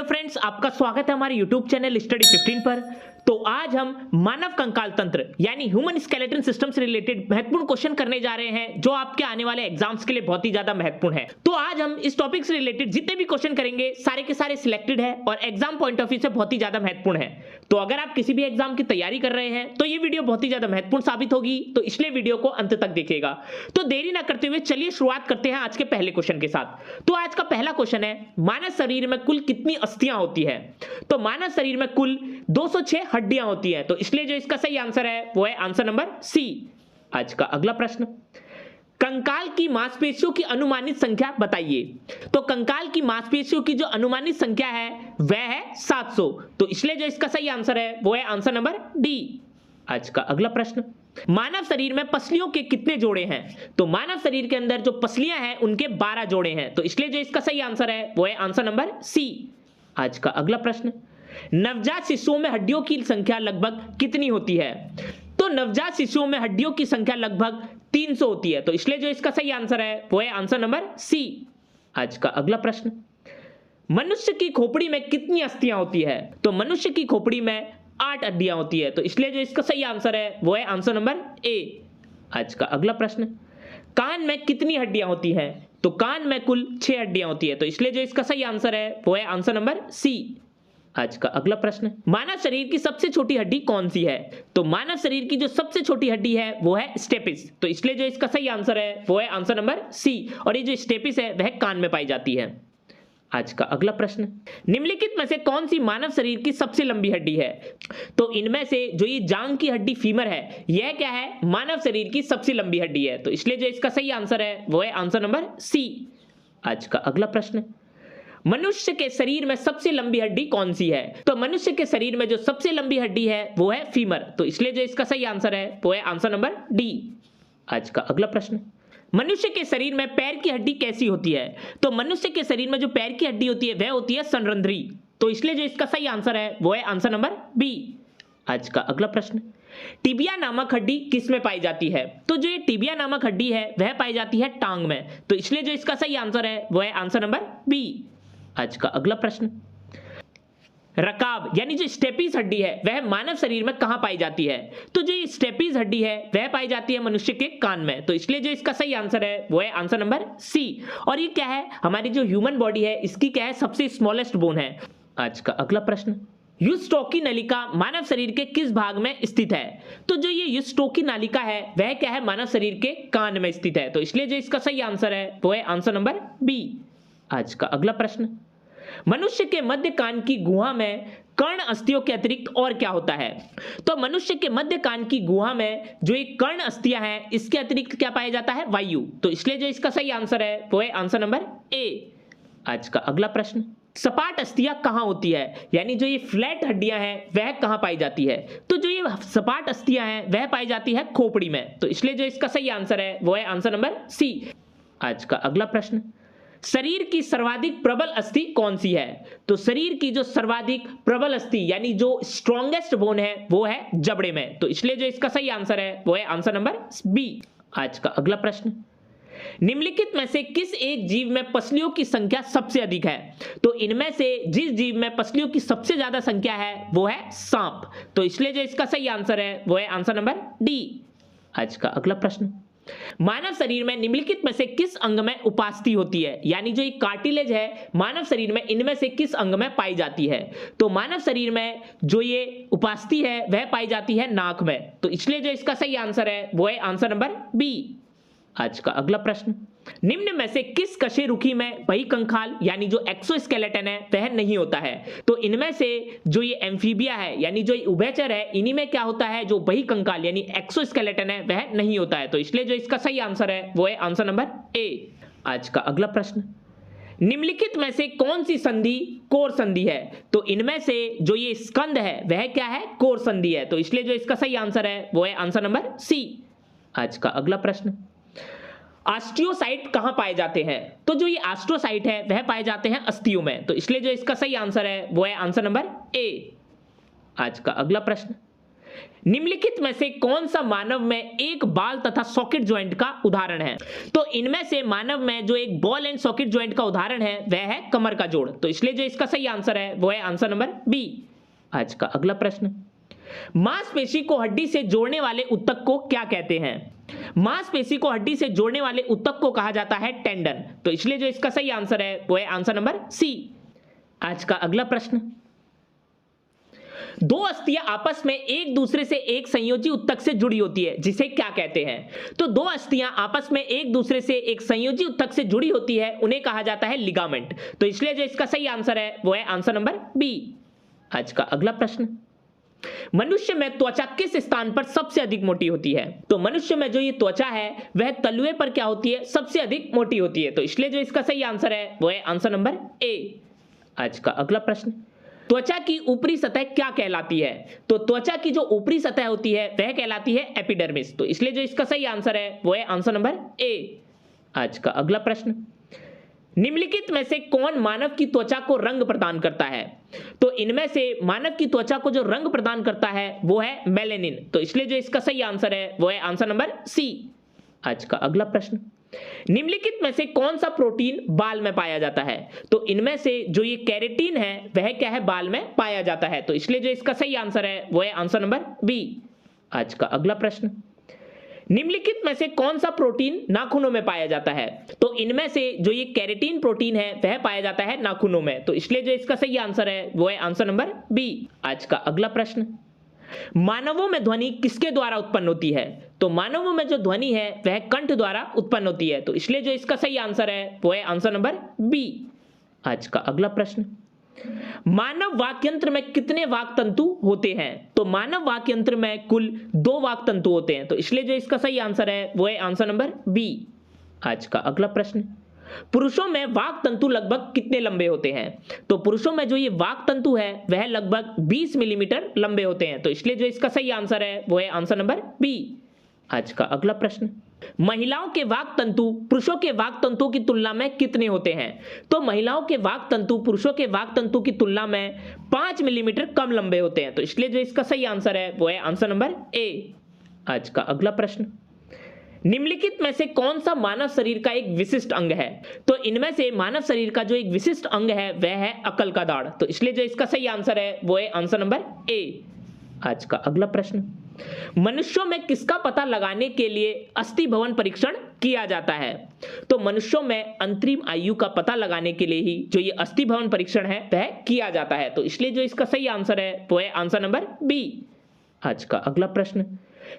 Hello friends, आपका स्वागत है हमारे यूट्यूब चैनल स्टडी 15 पर। तो आज हम मानव कंकाल तंत्र यानी ह्यूमन स्केलेटन सिस्टम से रिलेटेड महत्वपूर्ण क्वेश्चन करने जा रहे हैं जो आपके आने वाले एग्जाम्स के लिए बहुत ही ज्यादा महत्वपूर्ण है। तो आज हम इस टॉपिक से रिलेटेड जितने भी क्वेश्चन करेंगे सारे के सारे सिलेक्टेड है और एग्जाम पॉइंट ऑफ व्यू से बहुत ही ज्यादा महत्वपूर्ण है। तो अगर आप किसी भी एग्जाम की तैयारी कर रहे हैं तो ये वीडियो बहुत ही ज्यादा महत्वपूर्ण साबित होगी, तो इसलिए वीडियो को अंत तक देखिएगा। तो देरी ना करते हुए चलिए शुरुआत करते हैं आज के पहले क्वेश्चन के साथ। तो आज का पहला क्वेश्चन है, मानव शरीर में कुल कितनी अस्थियां होती है? तो मानव शरीर में कुल 206 हड्डियां होती है, तो इसलिए जो इसका सही आंसर है वो है आंसर नंबर सी। आज का अगला प्रश्न, कंकाल की मांसपेशियों की अनुमानित संख्या बताइए। तो कंकाल की मांसपेशियों की जो अनुमानित संख्या है वह है 700, तो इसलिए जो इसका सही आंसर है वो है आंसर नंबर डी। आज का अगला प्रश्न, मानव शरीर में पसलियों के कितने जोड़े हैं? तो मानव शरीर के अंदर जो पसलियां हैं उनके 12 जोड़े हैं, तो इसलिए जो इसका सही आंसर है वो है आंसर नंबर सी। आज का अगला प्रश्न, नवजात शिशुओं में हड्डियों की संख्या लगभग कितनी होती है? तो नवजात शिशुओं में हड्डियों की संख्या लगभग 300 होती है, तो इसलिए जो इसका सही आंसर है वो है आंसर नंबर सी। आज का अगला प्रश्न, मनुष्य की खोपड़ी में कितनी अस्थियां होती है? तो मनुष्य की खोपड़ी में 8 हड्डियां होती है, तो इसलिए जो इसका सही आंसर है वो है आंसर नंबर ए। आज का अगला प्रश्न, कान में कितनी हड्डियां होती हैं? तो कान में कुल 6 हड्डियां होती है, तो इसलिए जो इसका सही आंसर है वो है आंसर नंबर सी। आज का अगला प्रश्न, मानव शरीर की सबसे छोटी हड्डी कौन सी है? तो मानव शरीर की जो सबसे छोटी हड्डी है वो है स्टेपिस, तो इसलिए जो इसका सही आंसर है वो है आंसर नंबर सी, और ये जो स्टेपिस है वह कान में पाई जाती है। आज का अगला प्रश्न, निम्नलिखित में से कौन सी मानव शरीर की सबसे लंबी हड्डी है? तो इनमें से जो ये जांघ की हड्डी फीमर है यह क्या है? मानव शरीर की सबसे लंबी हड्डी है, तो इसलिए जो इसका सही आंसर है वो है आंसर नंबर सी। आज का अगला प्रश्न, मनुष्य के शरीर में सबसे लंबी हड्डी कौन सी है? तो मनुष्य के शरीर में जो सबसे लंबी हड्डी है वो है फीमर, तो इसलिए जो इसका सही आंसर है वो है आंसर नंबर डी। आज का अगला प्रश्न, मनुष्य के शरीर में पैर की हड्डी कैसी होती है? तो मनुष्य के शरीर में जो पैर की हड्डी होती है वह होती है संरंध्री, तो इसलिए जो इसका सही आंसर है वो है आंसर नंबर बी। आज का अगला प्रश्न, टिबिया नामक हड्डी किस में पाई जाती है? तो जो ये टिबिया नामक हड्डी है वह पाई जाती है टांग में, तो इसलिए जो इसका सही आंसर है वो है आंसर नंबर बी। आज का अगला प्रश्न, रकाब यानी जो स्टेपीज हड्डी है वह मानव शरीर में कहां पाई जाती है? तो जो स्टेपीज हड्डी है वह पाई जाती है मनुष्य के कान में, तो इसलिए जो इसका सही आंसर है वो है आंसर नंबर सी। और ये क्या है? हमारी जो ह्यूमन बॉडी है इसकी क्या है? सबसे स्मॉलेस्ट बोन है। आज का अगला प्रश्न, युस्टोकी नलिका मानव शरीर के किस भाग में स्थित है? तो जो ये युस्टोकी नालिका है वह क्या है? मानव शरीर के कान में स्थित है, तो इसलिए जो इसका सही आंसर है वो है आंसर नंबर बी। आज का अगला प्रश्न, मनुष्य के मध्य कान की गुहा में कर्ण अस्थियों के अतिरिक्त और क्या होता है? तो मनुष्य के मध्य कान की गुहा में जो एक कर्ण अस्थियां हैं इसके अतिरिक्त क्या पाया जाता है? वायु, तो इसलिए जो इसका सही आंसर है वो है आंसर नंबर ए। आज का अगला प्रश्न, सपाट अस्थियां कहां होती है? यानी जो ये फ्लैट हड्डियां हैं वह कहां पाई जाती है? तो जो ये सपाट अस्थियां हैं वह पाई जाती है खोपड़ी में, तो इसलिए जो इसका सही आंसर है वो है आंसर नंबर सी। आज का अगला प्रश्न, शरीर की सर्वाधिक प्रबल अस्थि कौन सी है? तो शरीर की जो सर्वाधिक प्रबल अस्थि यानी जो स्ट्रॉन्गेस्ट बोन है वो है जबड़े में, तो इसलिए जो इसका सही आंसर है वो है आंसर नंबर बी। आज का अगला प्रश्न, निम्नलिखित में से किस एक जीव में पसलियों की संख्या सबसे अधिक है? तो इनमें से जिस जीव में पसलियों की सबसे ज्यादा संख्या है वो है सांप, तो इसलिए जो इसका सही आंसर है वो है आंसर नंबर डी। आज का अगला प्रश्न, मानव शरीर में निम्नलिखित में से किस अंग में उपास्थि होती है? यानी जो ये कार्टिलेज है मानव शरीर में इनमें से किस अंग में पाई जाती है? तो मानव शरीर में जो ये उपास्थि है वह पाई जाती है नाक में, तो इसलिए जो इसका सही आंसर है वो है आंसर नंबर बी। आज का अगला प्रश्न, निम्न में से किस कशेरुकी में बहिकंकाल यानी जो एक्सोस्केलेटन है वह नहीं होता है? तो इनमें से जो ये एम्फीबिया है यानी जो ये उभयचर है इन्हीं में क्या होता है? जो बहिकंकाल यानी एक्सोस्केलेटन है वह नहीं होता है, तो इसलिए जो इसका सही आंसर है वो है आंसर नंबर ए। आज का अगला प्रश्न, निम्नलिखित में से कौन सी संधि कोर संधि है? तो इनमें से जो ये स्कंद है वह क्या है? कोर संधि है, तो इसलिए जो इसका सही आंसर है वो है आंसर नंबर सी। आज का अगला प्रश्न, ऑस्टियोसाइट कहां पाए जाते हैं? तो जो ये ऑस्टियोसाइट है वह पाए जाते हैं अस्थियों में, तो इसलिए जो इसका सही आंसर है वो है आंसर नंबर ए। आज का अगला प्रश्न, निम्नलिखित में से कौन सा मानव में एक बाल तथा सॉकेट ज्वाइंट का उदाहरण है? तो इनमें से मानव में जो एक बॉल एंड सॉकेट ज्वाइंट का उदाहरण है वह है कमर का जोड़। तो इसलिए जो इसका सही आंसर है वो है आंसर नंबर बी। आज का अगला प्रश्न, मांसपेशी को हड्डी से जोड़ने वाले ऊतक को क्या कहते हैं? मांसपेशी को हड्डी से जोड़ने वाले ऊतक को कहा जाता है टेंडन। तो इसलिए जो इसका सही आंसर है वो है आंसर नंबर सी। आज का अगला प्रश्न, दो अस्थियां आपस में एक दूसरे से एक संयोजी ऊतक से जुड़ी होती है जिसे क्या कहते हैं? तो दो अस्थियां आपस में एक दूसरे से एक संयोजी ऊतक से जुड़ी होती है उन्हें कहा जाता है लिगामेंट। तो इसलिए जो इसका सही आंसर है वो है आंसर नंबर बी। आज का अगला प्रश्न, मनुष्य में त्वचा किस स्थान पर सबसे अधिक मोटी होती है? तो मनुष्य में जो ये त्वचा है वह तलुए पर क्या होती है? सबसे अधिक मोटी होती है। तो इसलिए जो इसका सही आंसर है वो है आंसर नंबर ए। आज का अगला प्रश्न, त्वचा की ऊपरी सतह क्या कहलाती है? तो त्वचा की जो ऊपरी सतह होती है वह कहलाती है एपिडर्मिस। तो इसलिए जो इसका सही आंसर है वो है आंसर नंबर ए। आज का अगला प्रश्न, निम्नलिखित में से कौन मानव की त्वचा को रंग प्रदान करता है? तो इनमें से मानव की त्वचा को जो रंग प्रदान करता है वो है मेलेनिन। तो इसलिए जो इसका सही आंसर है वो है आंसर नंबर सी। आज का अगला प्रश्न, निम्नलिखित में से कौन सा प्रोटीन बाल में पाया जाता है? तो इनमें से जो ये केराटिन है वह क्या है? बाल में पाया जाता है। तो इसलिए जो इसका सही आंसर है वो है आंसर नंबर बी। आज का अगला प्रश्न, निम्नलिखित में से कौन सा प्रोटीन नाखूनों में पाया जाता है? तो इनमें से जो ये केराटिन प्रोटीन है वह पाया जाता है नाखूनों में। तो इसलिए जो इसका सही आंसर है वो है आंसर नंबर बी। आज का अगला प्रश्न, मानवों में ध्वनि किसके द्वारा उत्पन्न होती है? तो मानवों में जो ध्वनि है वह कंठ द्वारा उत्पन्न होती है। तो इसलिए जो इसका सही आंसर है वो है आंसर नंबर बी। आज का अगला प्रश्न, मानव वाक् यंत्र में कितने वाक् तंतु होते हैं? तो मानव वाक् यंत्र में कुल 2 वाक् तंतु होते हैं। तो इसलिए जो इसका सही आंसर है वो है आंसर नंबर बी। आज का अगला प्रश्न, पुरुषों में वाक् तंतु लगभग कितने लंबे होते हैं? तो पुरुषों में जो ये वाक् तंतु है वह लगभग 20 मिलीमीटर लंबे होते हैं। तो इसलिए जो इसका सही आंसर है वो है आंसर नंबर बी। आज का अगला प्रश्न, महिलाओं के वाक् तंतु पुरुषों के वाक् तंतुओं की तुलना में कितने होते हैं? तो महिलाओं के वाक् तंतु पुरुषों के वाक् तंतु की तुलना में 5 मिलीमीटर कम लंबे होते हैं। तो इसलिए जो इसका सही आंसर है वो है आंसर नंबर ए। आज का अगला प्रश्न, निम्नलिखित में से कौन सा मानव शरीर का एक विशिष्ट अंग है? तो इनमें से मानव शरीर का जो एक विशिष्ट अंग है वह है अकल का दाढ़। तो इसलिए जो इसका सही आंसर है वो है आंसर नंबर ए। आज का अगला प्रश्न, मनुष्यों में किसका पता लगाने के लिए अस्थि भवन परीक्षण किया जाता है? तो मनुष्यों में अंतरिम आयु का पता लगाने के लिए ही जो ये अस्थि भवन परीक्षण है वह किया जाता है। तो इसलिए जो इसका सही आंसर है वो है आंसर नंबर बी। आज का अगला प्रश्न,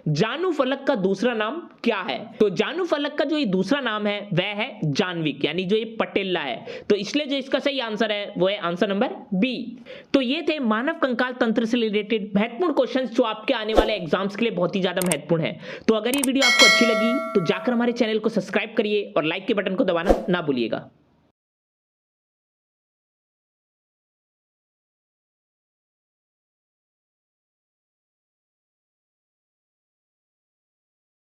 जानू फलक का दूसरा नाम क्या है? तो जानू फलक का जो ये दूसरा नाम है वह है जानविक, यानी जो ये पटेल्ला है। तो इसलिए जो इसका सही आंसर है वो है आंसर नंबर बी। तो ये थे मानव कंकाल तंत्र से रिलेटेड महत्वपूर्ण क्वेश्चंस जो आपके आने वाले एग्जाम्स के लिए बहुत ही ज्यादा महत्वपूर्ण है। तो अगर ये वीडियो आपको अच्छी लगी तो जाकर हमारे चैनल को सब्सक्राइब करिए और लाइक के बटन को दबाना ना भूलिएगा।